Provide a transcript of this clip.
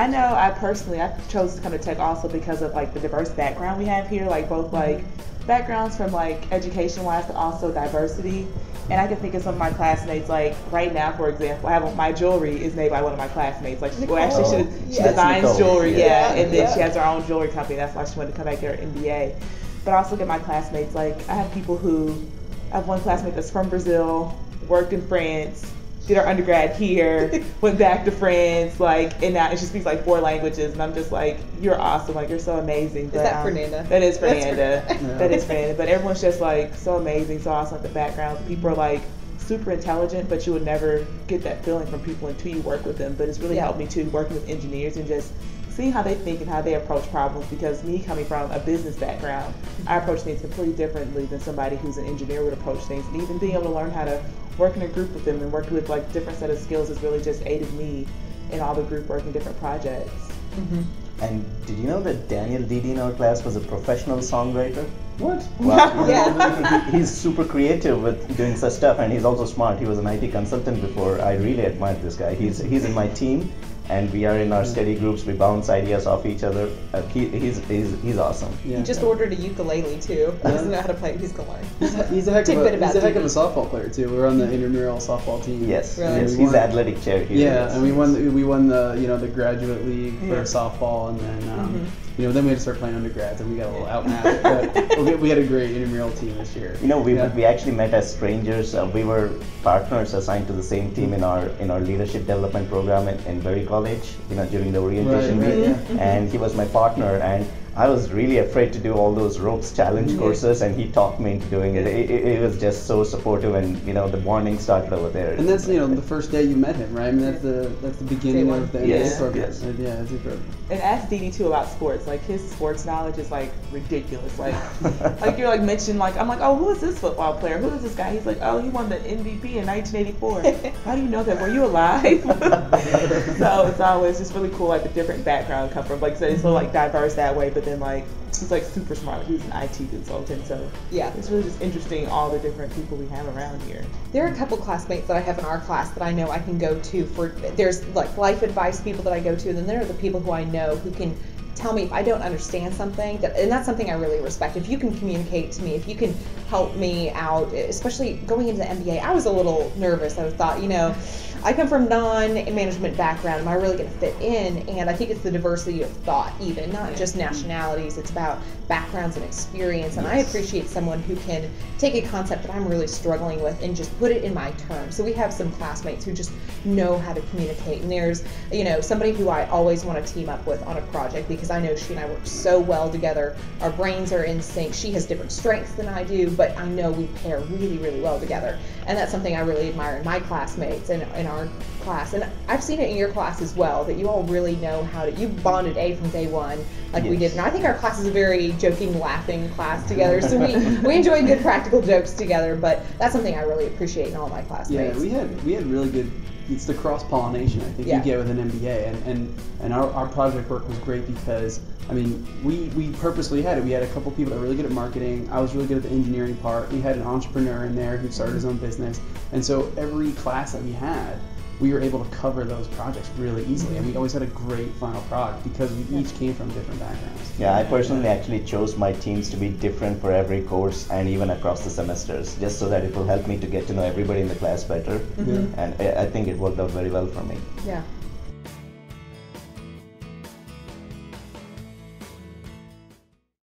I know I chose to come to tech also because of like the diverse background we have here, like both like backgrounds from like education wise, but also diversity. And I can think of some of my classmates, like right now, for example, my jewelry is made by one of my classmates. Like, well, actually, she designs jewelry, and then she has her own jewelry company. That's why she wanted to come back to her MBA. But I also get my classmates, like I have one classmate that's from Brazil, worked in France, did her undergrad here, went back to France, and she speaks like 4 languages, and I'm just like, you're awesome, like you're so amazing. Is that Fernanda? That is Fernanda. That is Fernanda. But everyone's just like so amazing, so awesome at the backgrounds. People are like super intelligent, but you would never get that feeling from people until you work with them. But it's really helped me too, working with engineers and just seeing how they think and how they approach problems, because me coming from a business background, I approach things completely differently than somebody who's an engineer would approach things. And even being able to learn how to work in a group with them and work with like different set of skills has really just aided me in all the group work and different projects. And did you know that Daniel Didi in our class was a professional songwriter? What? Well, he's super creative with doing such stuff, and he's also smart. He was an IT consultant before. I really admire this guy. He's in my team, and we are in our study groups. We bounce ideas off each other. He's awesome. Yeah. He just ordered a ukulele too. He doesn't know how to play. He's gonna learn. He's a heck of a softball player too. We're on the intramural softball team. Yes, really? yes. He's the athletic chair here. Yeah, and we won the graduate league for softball, and then then we had to start playing undergrads, and we got a little outmatched. But we had a great intramural team this year. We actually met as strangers. We were partners assigned to the same team in our leadership development program in Berry College. During the orientation week, and he was my partner, and I was really afraid to do all those ropes challenge courses, and he talked me into doing it. It was just so supportive, and the bonding started over there. And that's the first day you met him, right? I mean that's the beginning of the MBA program. Yes. Yeah, it's incredible. And ask Didi too about sports. Like his sports knowledge is like ridiculous. Like you're like mentioned, like I'm like, oh, who is this football player? Who is this guy? He's like, oh, he won the MVP in 1984. How do you know that? Were you alive? So it's always just really cool, like the different background come from. Like I said, it's so like diverse that way, but then like he's like super smart. Like, he's an IT consultant, so it's really just interesting all the different people we have around here. There are a couple classmates that I have in our class that I know I can go to there's like life advice people that I go to, and then there are the people who I know who can tell me if I don't understand something, and that's something I really respect. If you can communicate to me, if you can help me out, especially going into the MBA, I was a little nervous. I thought, I come from non-management background. Am I really going to fit in? And I think it's the diversity of thought, even not just nationalities. It's about backgrounds and experience. And I appreciate someone who can take a concept that I'm really struggling with and just put it in my terms. So we have some classmates who just know how to communicate. And there's, somebody who I always want to team up with on a project, because I know she and I work so well together. Our brains are in sync. She has different strengths than I do, but I know we pair really, really well together. And that's something I really admire in my classmates and in our class. And I've seen it in your class as well, that you all really know how to, you bonded from day one, like we did. And I think our class is a very joking, laughing class together. So we enjoy good practical jokes together, but that's something I really appreciate in all my classmates. Yeah, we had really good, it's the cross-pollination I think you get with an MBA, and our project work was great because, I mean, we purposely had it. We had a couple people that were really good at marketing. I was really good at the engineering part. We had an entrepreneur in there who started his own business, and so every class that we had, we were able to cover those projects really easily, and we always had a great final product because we each came from different backgrounds. Yeah, I personally actually chose my teams to be different for every course and even across the semesters, just so that it will help me to get to know everybody in the class better. And I think it worked out very well for me. Yeah.